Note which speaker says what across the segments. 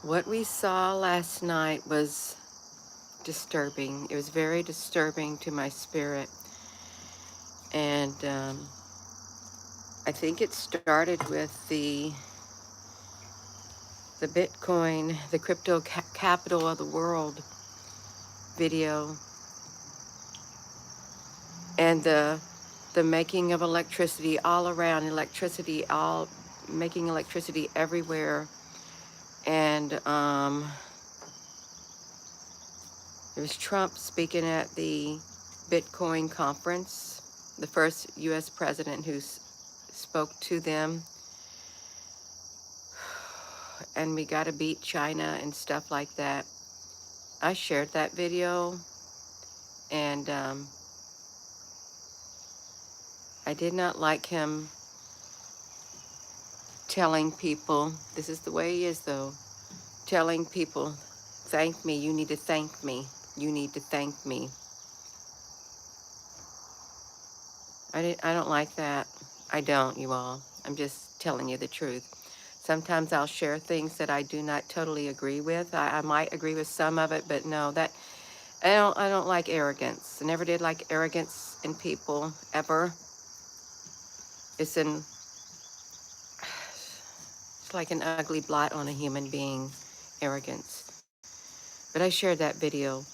Speaker 1: What we saw last night was disturbing. It was very disturbing to my spirit. And I think it started with the Bitcoin, the crypto capital of the world video, and the making of electricity all around, electricity all making electricity everywhere. And it was Trump speaking at the Bitcoin conference, the first U.S. president who spoke to them. And we got to beat China and stuff like that. I shared that video, and I did not like him telling people, this is the way he is though, telling people, thank me, you need to thank me, you need to thank me. I don't like that. I don't, you all. I'm just telling you the truth. Sometimes I'll share things that I do not totally agree with. I might agree with some of it, but no, that I don't like arrogance. I never did like arrogance in people ever. It's an it's like an ugly blot on a human being, arrogance. But I shared that video,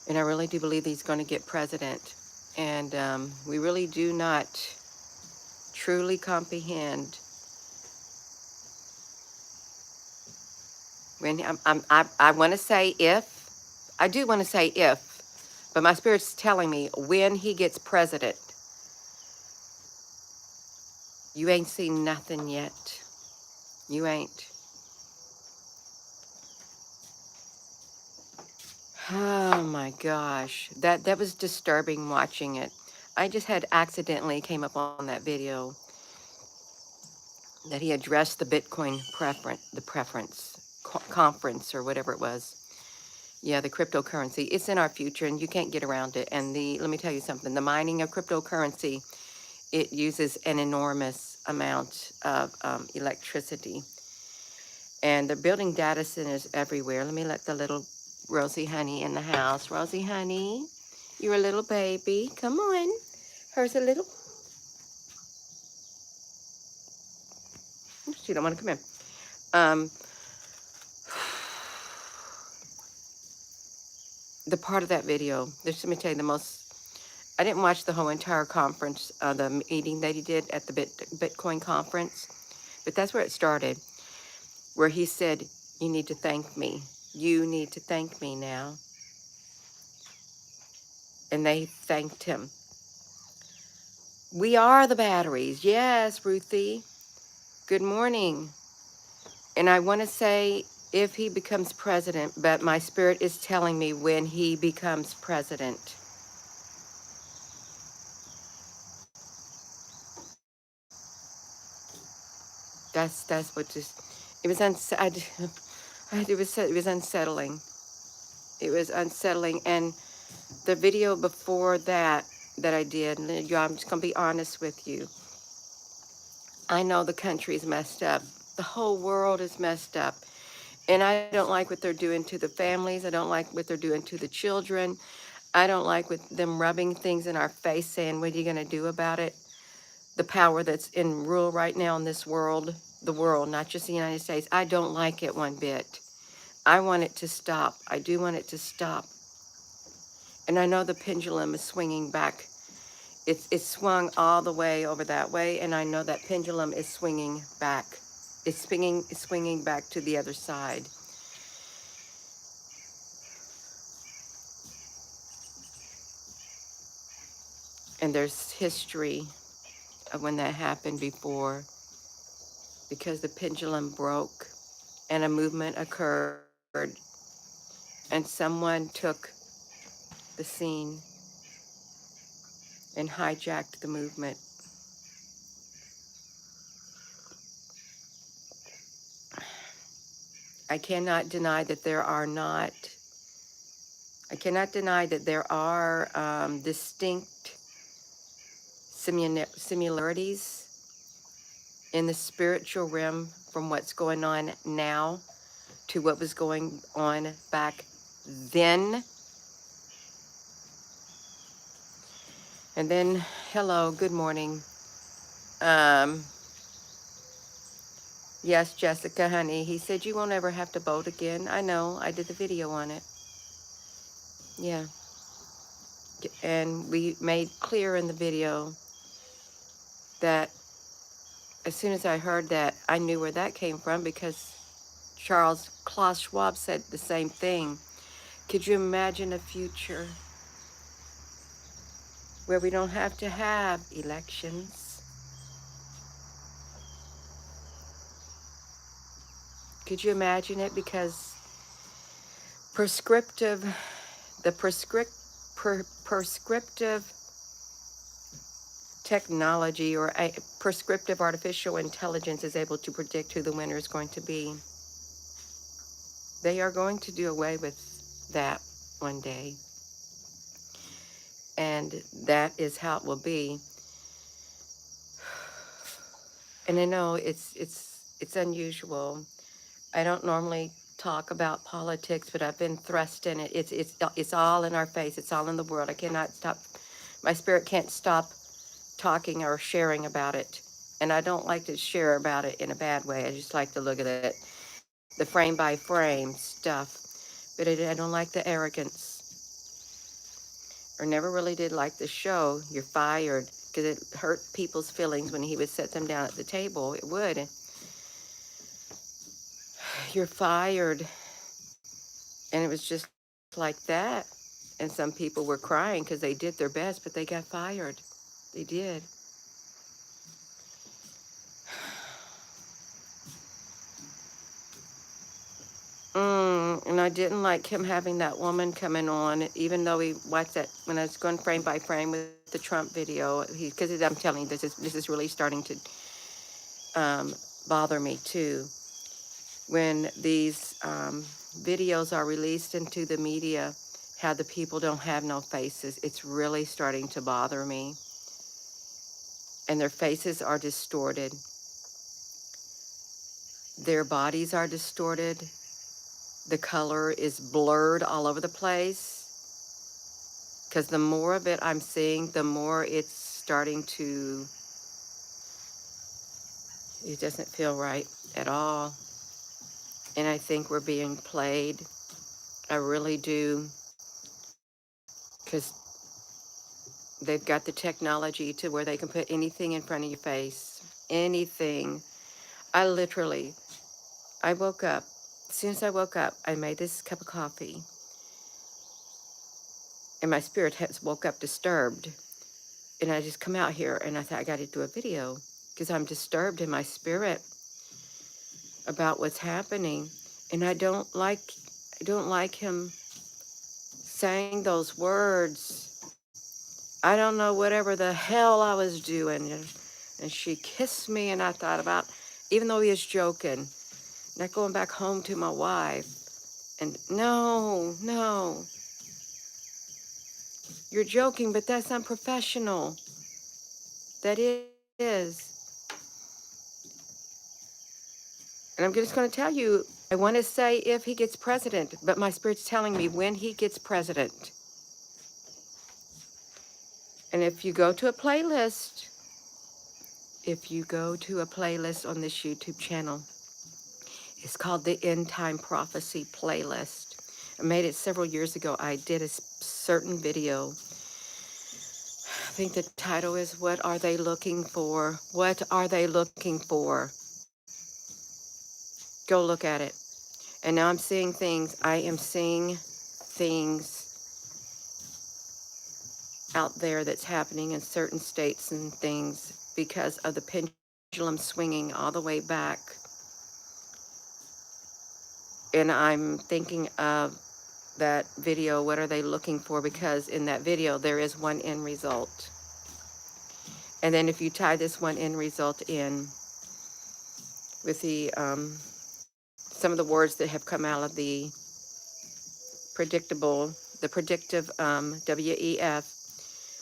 Speaker 1: and I really do believe he's going to get president. And we really do not truly comprehend when I want to say if, I do want to say if, but my spirit's telling me when he gets president, you ain't seen nothing yet. You ain't. Oh my gosh, that was disturbing watching it. I just had accidentally came up on that video that he addressed the Bitcoin preference conference or whatever it was. Yeah, the cryptocurrency. It's in our future, and you can't get around it. And let me tell you something. The mining of cryptocurrency, it uses an enormous amount of electricity, and they're building data centers everywhere. Let me let the little Rosie Honey in the house. Rosie Honey, you're a little baby. Come on. Her's a little. She don't want to come in. Um, the part of that video, just let me tell you the most. I didn't watch the whole entire conference, the meeting that he did at the Bitcoin conference, but that's where it started, where he said, "You need to thank me. You need to thank me now." And they thanked him. We are the batteries. Yes, Ruthie. Good morning. And I want to say if he becomes president, but my spirit is telling me when he becomes president. That's what just it was it was unsettling. It was unsettling. And the video before that I did, I'm just gonna be honest with you. I know the country's messed up. The whole world is messed up. And I don't like what they're doing to the families. I don't like what they're doing to the children. I don't like with them rubbing things in our face saying, what are you going to do about it? The power that's in rule right now in this world, the world, not just the United States. I don't like it one bit. I want it to stop. I do want it to stop. And I know the pendulum is swinging back. It's swung all the way over that way, and I know that pendulum is swinging back. It's swinging back to the other side. And there's history of when that happened before, because the pendulum broke and a movement occurred, and someone took the scene and hijacked the movement. I cannot deny that there are not, I cannot deny that there are distinct similarities in the spiritual realm from what's going on now to what was going on back then. And then, hello, good morning. Um, yes, Jessica, honey, he said you won't ever have to vote again. I know, I did the video on it. Yeah. And we made clear in the video that as soon as I heard that, I knew where that came from because Klaus Schwab said the same thing. Could you imagine a future where we don't have to have elections? Could you imagine it? Because prescriptive, the prescriptive technology or a prescriptive artificial intelligence is able to predict who the winner is going to be. They are going to do away with that one day. And that is how it will be. And I know it's unusual. I don't normally talk about politics, but I've been thrust in it. It's all in our face. It's all in the world. I cannot stop. My spirit can't stop talking or sharing about it. And I don't like to share about it in a bad way. I just like to look at it, the frame by frame stuff. But I don't like the arrogance. Or never really did like the show. You're fired, because it hurt people's feelings when he would set them down at the table. It would. You're fired. And it was just like that. And some people were crying because they did their best, but they got fired. They did. And I didn't like him having that woman coming on, even though he watched that when I was going frame by frame with the Trump video. Because I'm telling you, this is really starting to bother me too. When these videos are released into the media, how the people don't have no faces, it's really starting to bother me. And their faces are distorted. Their bodies are distorted. The color is blurred all over the place. Because the more of it I'm seeing, the more it's starting to, it doesn't feel right at all. And I think we're being played. I really do. Because they've got the technology to where they can put anything in front of your face. Anything. I woke up. As soon as I woke up, I made this cup of coffee. And my spirit has woke up disturbed. And I just come out here and I thought I got to do a video because I'm disturbed in my spirit about what's happening. And I don't like him saying those words. I don't know whatever the hell I was doing. And she kissed me and I thought about, even though he was joking, not going back home to my wife. And no, you're joking, but that's unprofessional. That is. And I'm just going to tell you, I want to say if he gets president, but my spirit's telling me when he gets president. And if you go to a playlist, on this YouTube channel, it's called the End Time Prophecy Playlist. I made it several years ago. I did a certain video. I think the title is, What Are They Looking For? What Are They Looking For? Go look at it. And now I'm seeing things. I am seeing things out there that's happening in certain states and things because of the pendulum swinging all the way back. And I'm thinking of that video, What Are They Looking For? Because in that video, there is one end result. And then if you tie this one end result in with the some of the words that have come out of the predictive WEF,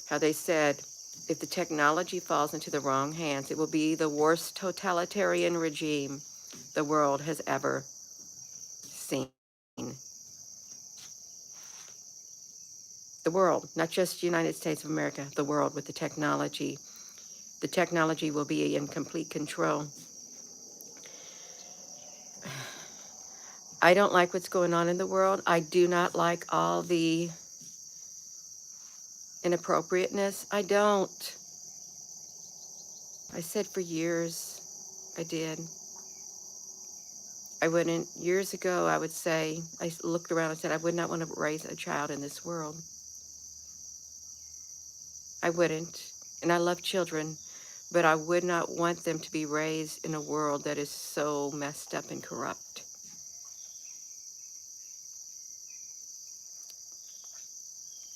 Speaker 1: how they said, if the technology falls into the wrong hands, it will be the worst totalitarian regime the world has ever seen. The world, not just United States of America, the world with the technology. The technology will be in complete control. I don't like what's going on in the world. I do not like all the inappropriateness. I don't. I said for years, I did. I wouldn't, years ago, I would say, I looked around and said, I would not want to raise a child in this world. I wouldn't. And I love children, but I would not want them to be raised in a world that is so messed up and corrupt.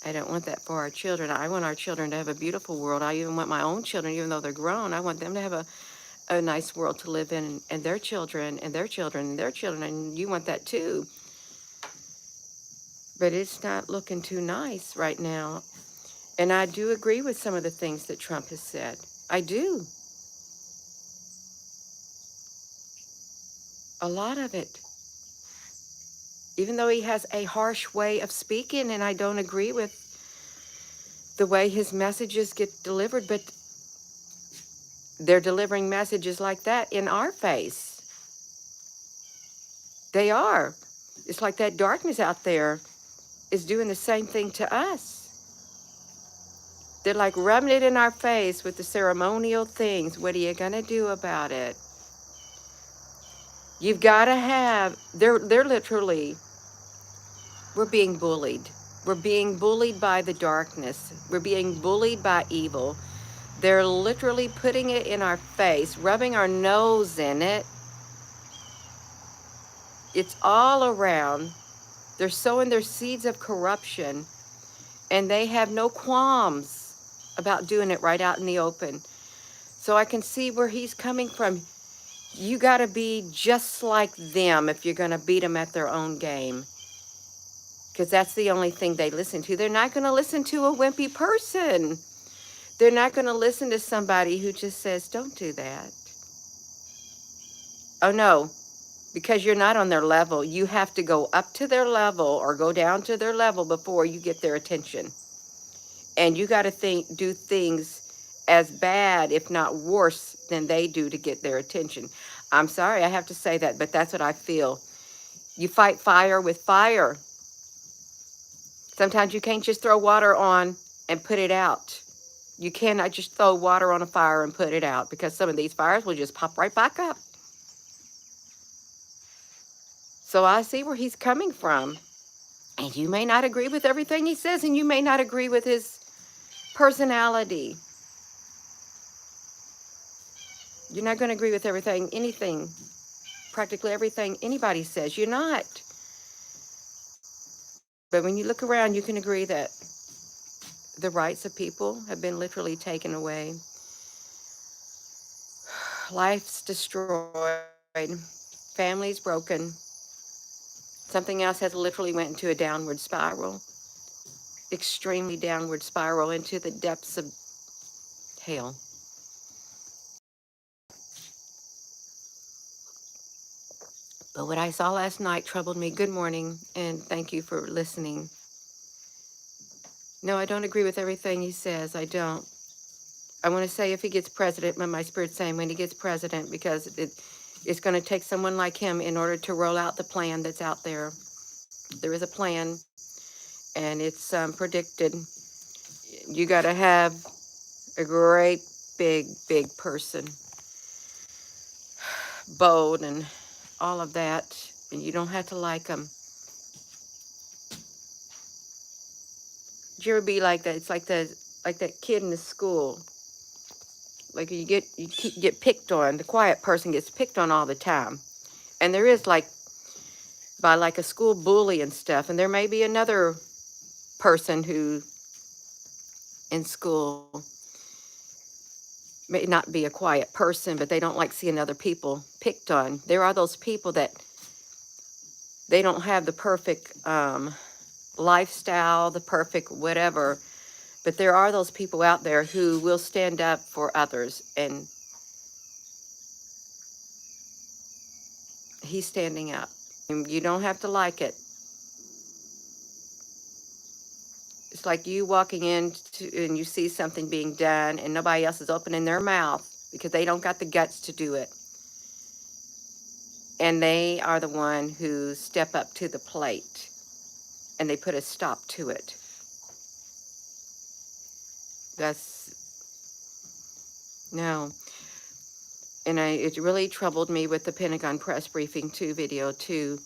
Speaker 1: I don't want that for our children. I want our children to have a beautiful world. I even want my own children, even though they're grown, I want them to have a nice world to live in, and their children and their children and their children, and you want that too. But it's not looking too nice right now. And I do agree with some of the things that Trump has said. I do. A lot of it. Even though he has a harsh way of speaking, and I don't agree with the way his messages get delivered, but they're delivering messages like that in our face. They are. It's like that darkness out there is doing the same thing to us. They're like rubbing it in our face with the ceremonial things. What are you going to do about it? You've got to have, they're literally, we're being bullied. We're being bullied by the darkness. We're being bullied by evil. They're literally putting it in our face, rubbing our nose in it. It's all around. They're sowing their seeds of corruption, and they have no qualms about doing it right out in the open. So I can see where he's coming from. You got to be just like them if you're going to beat them at their own game, because that's the only thing they listen to. They're not going to listen to a wimpy person. They're not going to listen to somebody who just says, don't do that. Oh, no, because you're not on their level. You have to go up to their level or go down to their level before you get their attention. And you got to do things as bad, if not worse, than they do to get their attention. I'm sorry, I have to say that, but that's what I feel. You fight fire with fire. Sometimes you can't just throw water on and put it out. You cannot just throw water on a fire and put it out, because some of these fires will just pop right back up. So I see where he's coming from. And you may not agree with everything he says, and you may not agree with his personality. You're not going to agree with anything, practically everything anybody says. You're not. But when you look around, you can agree that the rights of people have been literally taken away. Life's destroyed. Families broken. Something else has literally went into a downward spiral. Extremely downward spiral into the depths of hell. But what I saw last night troubled me. Good morning, and thank you for listening. No, I don't agree with everything he says. I don't. I want to say if he gets president, my spirit's saying when he gets president, because it's going to take someone like him in order to roll out the plan that's out there. There is a plan, and it's predicted. You got to have a great, big person, bold and all of that, and you don't have to like them. Did you ever be like that? It's like that kid in the school. Like you get picked on. The quiet person gets picked on all the time. And there is by like a school bully and stuff. And there may be another person who in school may not be a quiet person, but they don't like seeing other people picked on. There are those people that they don't have the perfect lifestyle, the perfect whatever, but there are those people out there who will stand up for others, and he's standing up. You don't have to like it. It's like you walking in and you see something being done and nobody else is opening their mouth because they don't got the guts to do it. And they are the one who step up to the plate and they put a stop to it. That's, no. And it really troubled me with the Pentagon press briefing 2 video too.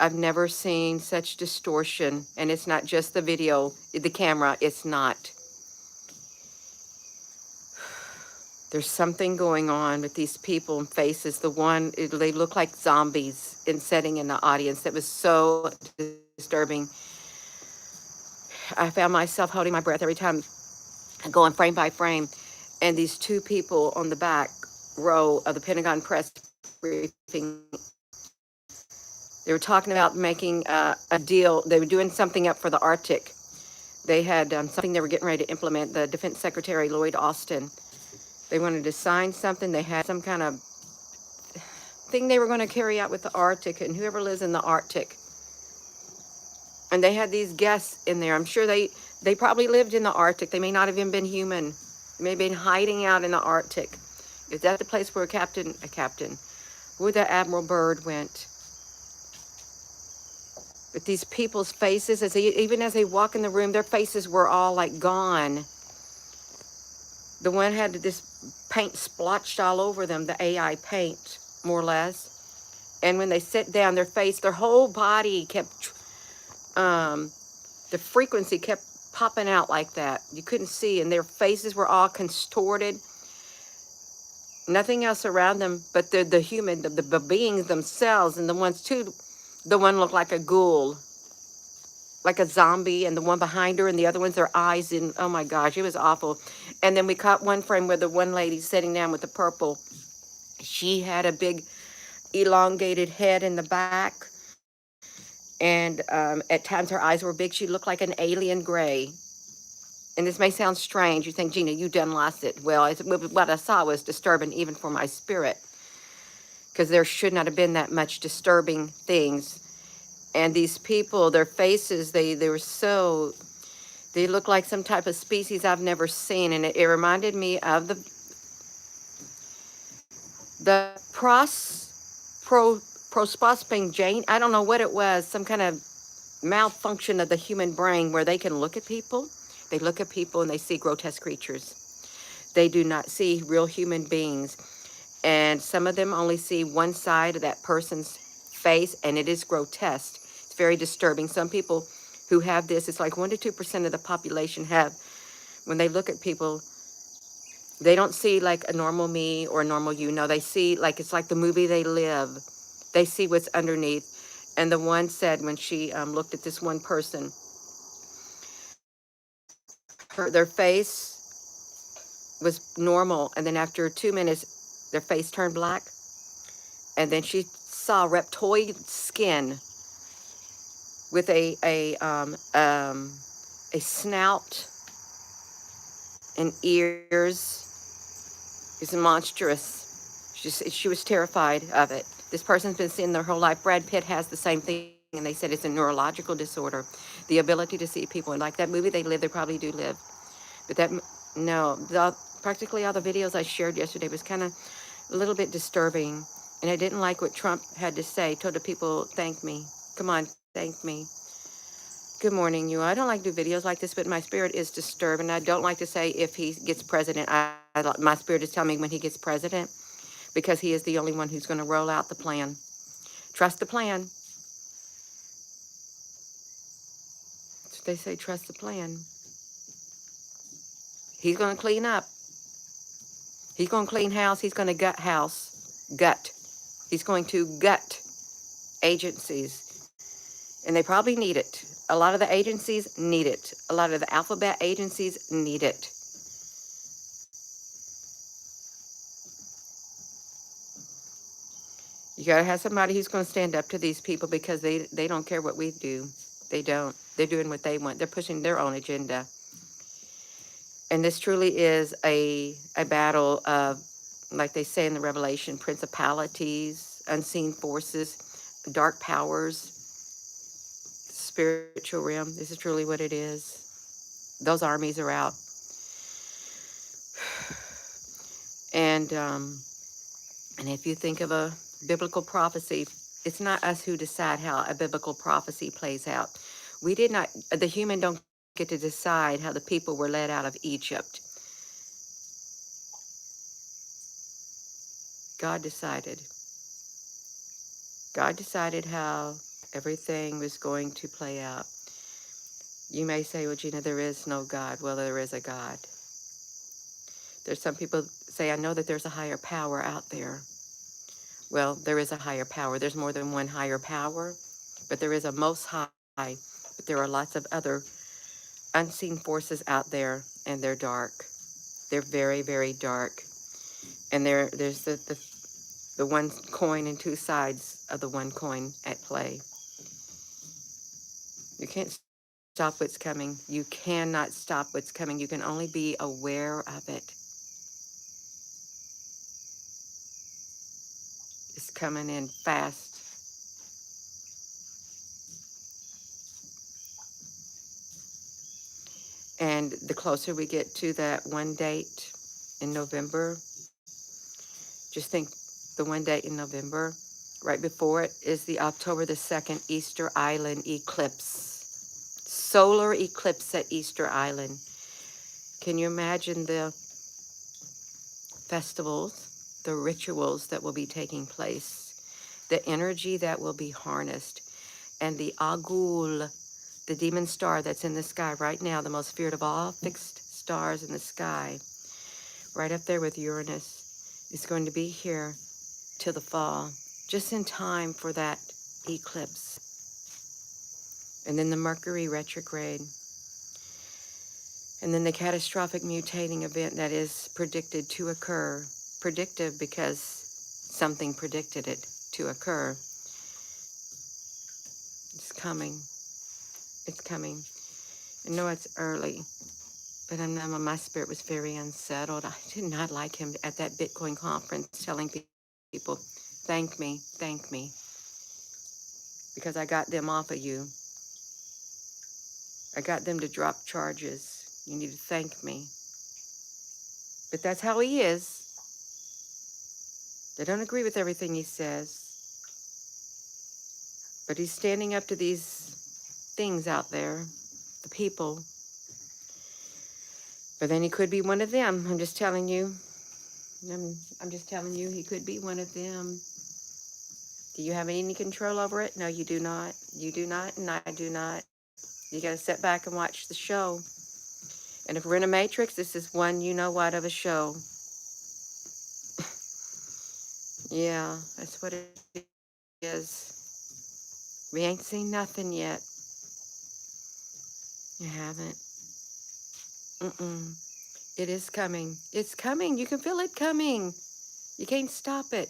Speaker 1: I've never seen such distortion, and it's not just the video, the camera, it's not. There's something going on with these people and faces. The one, they look like zombies sitting in the audience. That was so disturbing. I found myself holding my breath every time, going frame by frame. And these 2 people on the back row of the Pentagon press briefing, they were talking about making a deal. They were doing something up for the Arctic. They had something they were getting ready to implement. The Defense Secretary, Lloyd Austin, they wanted to sign something. They had some kind of thing they were going to carry out with the Arctic and whoever lives in the Arctic. And they had these guests in there. I'm sure they probably lived in the Arctic. They may not have even been human. They may have been hiding out in the Arctic. Is that the place where where the Admiral Byrd went? But these people's faces, even as they walk in the room, their faces were all like gone. The one had this paint splotched all over them, the AI paint, more or less. And when they sit down, their face, their whole body kept, the frequency kept popping out like that. You couldn't see, and their faces were all contorted. Nothing else around them but the human, the beings themselves, and the ones too. The one looked like a ghoul, like a zombie, and the one behind her and the other ones, their eyes in, oh my gosh, it was awful. And then we caught one frame where the one lady sitting down with the purple, she had a big elongated head in the back. And at times her eyes were big. She looked like an alien gray. And this may sound strange. You think, Gina, you done lost it. Well, what I saw was disturbing even for my spirit, because there should not have been that much disturbing things. And these people, their faces, they were so, they look like some type of species I've never seen. And it reminded me of the prospospine Jane. I don't know what it was, some kind of malfunction of the human brain where they can look at people. They look at people and they see grotesque creatures. They do not see real human beings. And some of them only see one side of that person's face, and it is grotesque. It's very disturbing. Some people who have this, it's like 1 to 2% of the population have, when they look at people, they don't see like a normal me or a normal you. No, they see like, it's like the movie They Live. They see what's underneath. And the one said when she looked at this one person, their face was normal. And then after 2 minutes, their face turned black. And then she saw reptoid skin with a snout and ears. It's monstrous. She was terrified of it. This person's been seeing their whole life. Brad Pitt has the same thing, and they said it's a neurological disorder. The ability to see people. And like that movie They Live, they probably do live. But that, no, practically all the videos I shared yesterday was kind of a little bit disturbing. And I didn't like what Trump had to say. Told the people, thank me. Come on, thank me. Good morning, you. I don't like to do videos like this, but my spirit is disturbed. And I don't like to say if he gets president. My spirit is telling me when he gets president, because he is the only one who's going to roll out the plan. Trust the plan. That's what they say, trust the plan. He's going to clean up. He's going to clean house. He's going to gut house. Gut. He's going to gut agencies. And they probably need it. A lot of the agencies need it. A lot of the alphabet agencies need it. You got to have somebody who's going to stand up to these people, because they don't care what we do. They don't. They're doing what they want. They're pushing their own agenda. And this truly is a battle of, like they say in the Revelation, principalities, unseen forces, dark powers, spiritual realm. This is truly what it is. Those armies are out. And and if you think of a biblical prophecy, it's not us who decide how a biblical prophecy plays out. We did not, the human don't get to decide how the people were led out of Egypt. God decided. God decided how everything was going to play out. You may say, well, Gina, there is no God. Well, there is a God. There's some people say, I know that there's a higher power out there. Well, there is a higher power. There's more than one higher power, but there is a most high. But there are lots of other unseen forces out there, and they're dark. They're very, very dark. And there's the one coin and two sides of the one coin at play. You can't stop what's coming. You cannot stop what's coming. You can only be aware of it. It's coming in fast. And the closer we get to that one date in November, just think the one date in November, right before it is the October the 2nd Easter Island eclipse. Solar eclipse at Easter Island. Can you imagine the festivals, the rituals that will be taking place, the energy that will be harnessed, and the Agul, the demon star that's in the sky right now, the most feared of all fixed stars in the sky, right up there with Uranus, is going to be here till the fall, just in time for that eclipse. And then the Mercury retrograde, and then the catastrophic mutating event that is predicted to occur. Predictive because something predicted it to occur. It's coming. It's coming. I know it's early, but I know my spirit was very unsettled. I did not like him at that Bitcoin conference telling people, thank me, because I got them off of you. I got them to drop charges. You need to thank me. But that's how he is. They don't agree with everything he says. But he's standing up to these things out there, the people. But then he could be one of them. I'm just telling you. I'm just telling you, he could be one of them. Do you have any control over it? No, you do not. You do not, and I do not. You got to sit back and watch the show. And if we're in a matrix, this is one you know what of a show. Yeah, that's what it is. We ain't seen nothing yet. You haven't. Mm-mm. It is coming. It's coming. You can feel it coming. You can't stop it.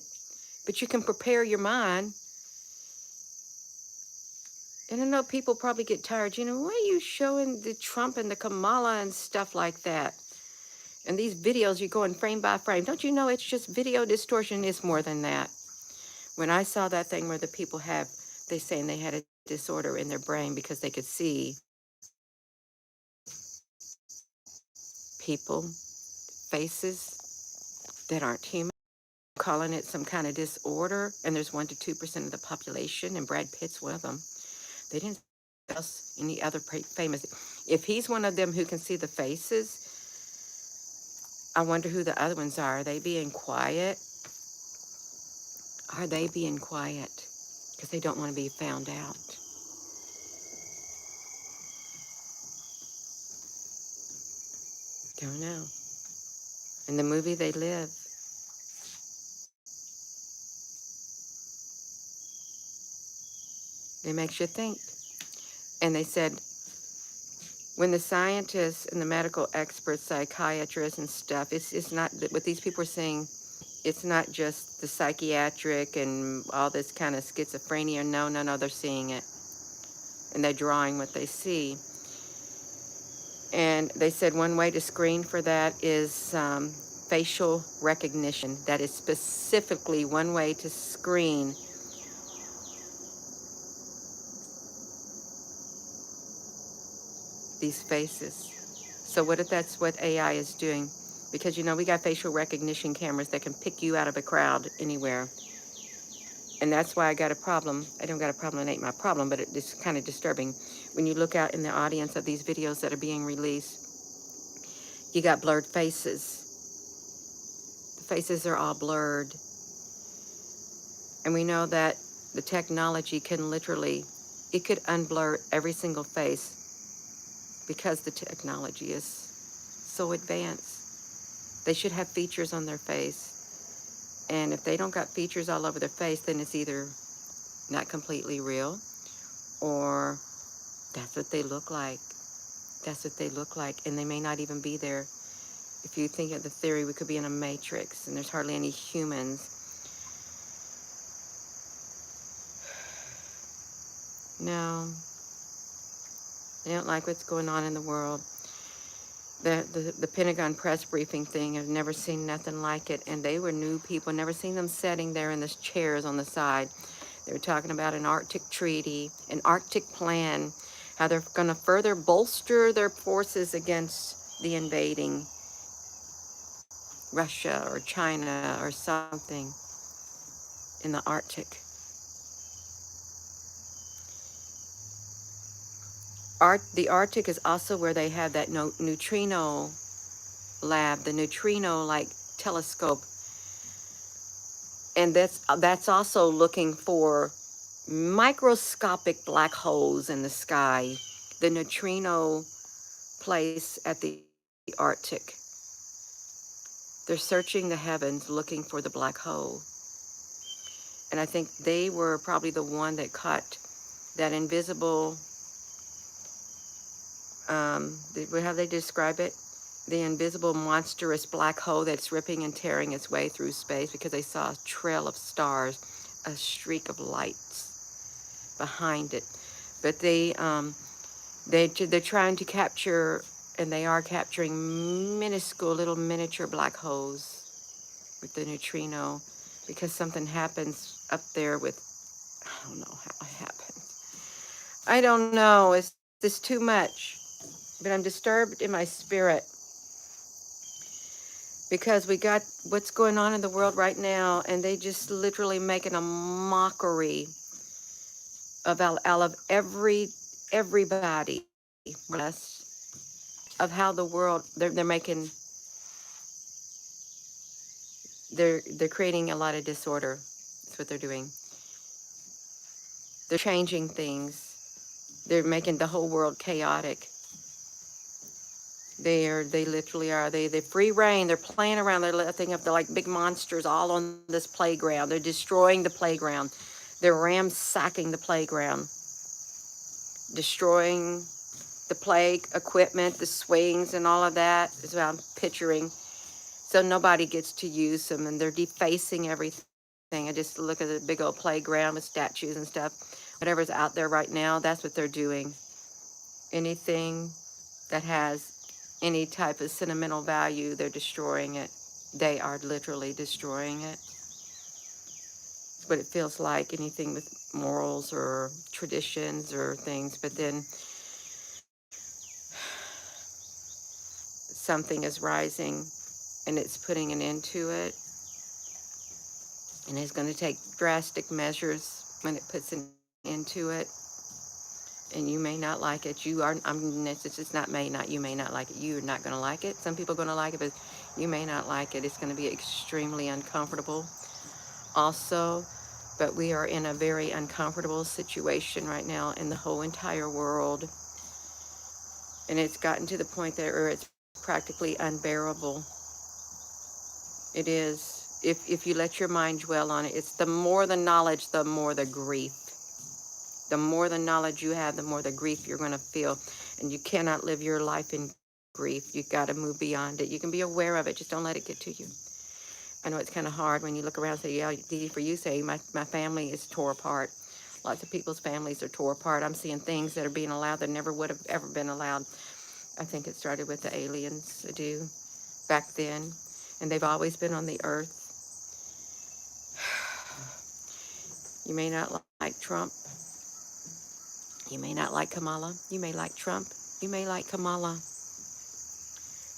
Speaker 1: But you can prepare your mind. And I know people probably get tired. You know, why are you showing the Trump and the Kamala and stuff like that? And these videos, you're going frame by frame. Don't you know it's just video distortion? Is more than that. When I saw that thing where the people have, they saying they had a disorder in their brain because they could see people, faces that aren't human, calling it some kind of disorder. And there's 1 to 2% of the population, and Brad Pitt's one of them. They didn't say else any other famous. If he's one of them who can see the faces, I wonder who the other ones are. Are they being quiet? Are they being quiet? Because they don't want to be found out. Don't know. In the movie, they live. It makes you think. And they said, when the scientists and the medical experts, psychiatrists and stuff, it's not, what these people are saying, it's not just the psychiatric and all this kind of schizophrenia. No, they're seeing it. And they're drawing what they see. And they said one way to screen for that is facial recognition. That is specifically one way to screen these faces. So what if that's what AI is doing? Because, you know, we got facial recognition cameras that can pick you out of a crowd anywhere. And that's why I got a problem. I don't got a problem, it ain't my problem, but it's kind of disturbing. When you look out in the audience of these videos that are being released, you got blurred faces. The faces are all blurred. And we know that the technology can literally, it could unblur every single face because the technology is so advanced. They should have features on their face. And if they don't got features all over their face, then it's either not completely real or that's what they look like. That's what they look like. And they may not even be there. If you think of the theory, we could be in a matrix and there's hardly any humans. No, they don't like what's going on in the world. The Pentagon press briefing thing, I've never seen nothing like it. And they were new people, never seen them sitting there in the chairs on the side. They were talking about an Arctic treaty, an Arctic plan, how they're going to further bolster their forces against the invading Russia or China or something in the Arctic. The Arctic is also where they have that neutrino lab, the neutrino like telescope, and that's also looking for microscopic black holes in the sky. The neutrino place at the Arctic. They're searching the heavens looking for the black hole. And I think they were probably the one that caught that invisible, how they describe it? The invisible monstrous black hole that's ripping and tearing its way through space because they saw a trail of stars, a streak of lights behind it. But they're trying to capture, and they are capturing minuscule little miniature black holes with the neutrino because something happens up there with, I don't know how it happens. I don't know, it's this too much? But I'm disturbed in my spirit because we got what's going on in the world right now, and they just literally making a mockery of out of everybody, of how the world they're making they're creating a lot of disorder. That's what they're doing. They're changing things. They're making the whole world chaotic. They literally are. They free reign. They're playing around. They're letting up. They're like big monsters all on this playground. They're destroying the playground. They're ransacking the playground, destroying the play equipment, the swings, and all of that is what I'm picturing. So nobody gets to use them, and they're defacing everything. I just look at the big old playground with statues and stuff. Whatever's out there right now, that's what they're doing. Anything that has any type of sentimental value, they're destroying it. They are literally destroying it. It's what it feels like, anything with morals or traditions or things. But then something is rising and it's putting an end to it. And it's going to take drastic measures when it puts an end to it. And you may not like it. You are, it's just not may not, you may not like it. You're not going to like it. Some people are going to like it, but you may not like it. It's going to be extremely uncomfortable also. But we are in a very uncomfortable situation right now in the whole entire world. And it's gotten to the point where it's practically unbearable. It is. If you let your mind dwell on it, it's the more the knowledge, the more the grief. The more the knowledge you have, the more the grief you're going to feel. And you cannot live your life in grief. You got to move beyond it. You can be aware of it. Just don't let it get to you. I know it's kind of hard when you look around and say, yeah, easy for you say, my family is tore apart. Lots of people's families are tore apart. I'm seeing things that are being allowed that never would have ever been allowed. I think it started with the aliens do back then. And they've always been on the earth. You may not like Trump. You may not like Kamala. You may like Trump. You may like Kamala,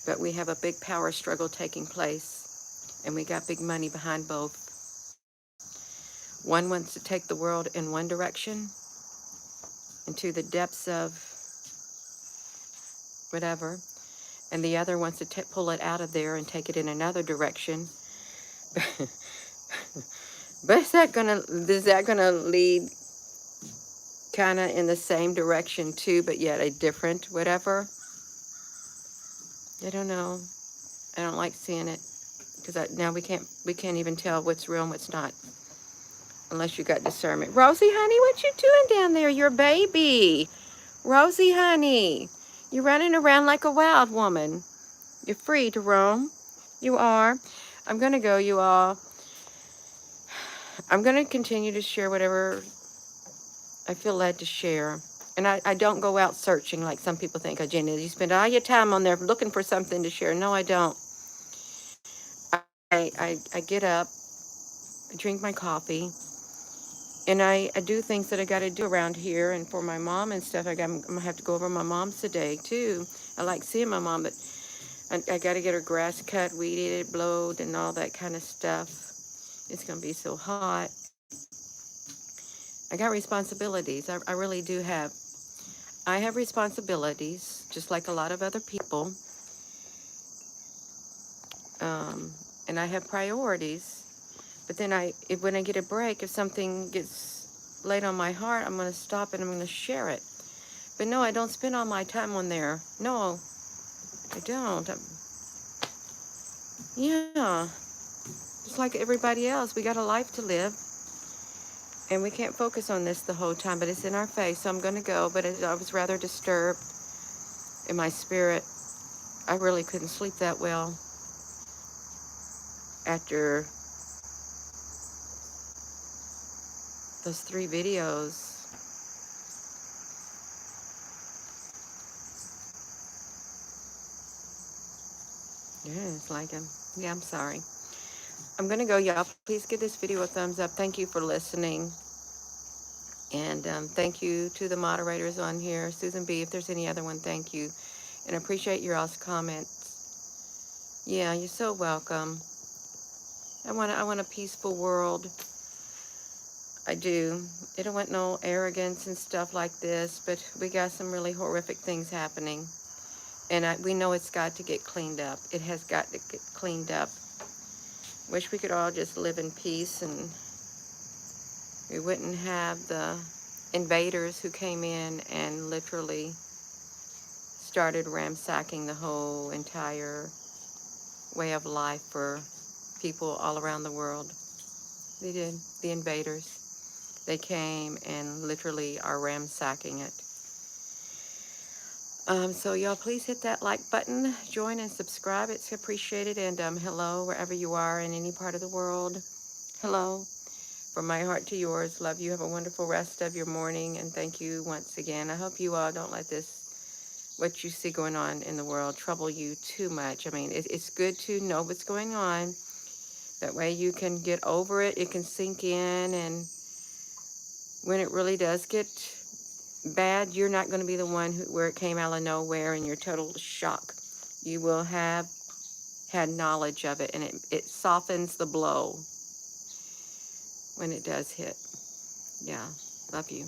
Speaker 1: but we have a big power struggle taking place, and we got big money behind both. One wants to take the world in one direction, into the depths of whatever, and the other wants to pull it out of there and take it in another direction. But is that gonna lead kind of in the same direction too, but yet a different whatever? I don't know. I don't like seeing it, because now we can't even tell what's real and what's not, unless you got discernment. Rosie, honey, what you doing down there? Your baby. Rosie, honey, you're running around like a wild woman. You're free to roam. You are. I'm gonna go, you all. I'm gonna continue to share whatever I feel led to share. And I don't go out searching like some people think. Oh, Jenny, you spend all your time on there looking for something to share. No, I don't. I get up, I drink my coffee, and I do things that I got to do around here. And for my mom and stuff, I'm going to have to go over my mom's today, too. I like seeing my mom, but I got to get her grass cut, weeded, blowed, and all that kind of stuff. It's going to be so hot. I got responsibilities. I really do have. I have responsibilities, just like a lot of other people. And I have priorities. But then when I get a break, if something gets laid on my heart, I'm going to stop and I'm going to share it. But no, I don't spend all my time on there. No, I don't. Yeah, just like everybody else, we got a life to live. And we can't focus on this the whole time, but it's in our face, so I'm going to go. But I was rather disturbed in my spirit. I really couldn't sleep that well after those 3 videos. Yeah, it's like yeah, I'm sorry. I'm going to go, y'all. Please give this video a thumbs up. Thank you for listening. And thank you to the moderators on here. Susan B., if there's any other one, thank you. And I appreciate your all's comments. Yeah, you're so welcome. I want a peaceful world. I do. I don't want no arrogance and stuff like this, but we got some really horrific things happening. And we know it's got to get cleaned up. It has got to get cleaned up. Wish we could all just live in peace, and we wouldn't have the invaders who came in and literally started ransacking the whole entire way of life for people all around the world. They did. The invaders. They came and literally are ransacking it. So y'all please hit that like button, join and subscribe. It's appreciated. And hello, wherever you are in any part of the world. Hello. From my heart to yours. Love you. Have a wonderful rest of your morning. And thank you once again. I hope you all don't let what you see going on in the world trouble you too much. I mean, it's good to know what's going on. That way you can get over it. It can sink in. And when it really does get bad, you're not going to be the one where it came out of nowhere and you're total shock. You will have had knowledge of it, and it softens the blow when it does hit. Yeah, love you.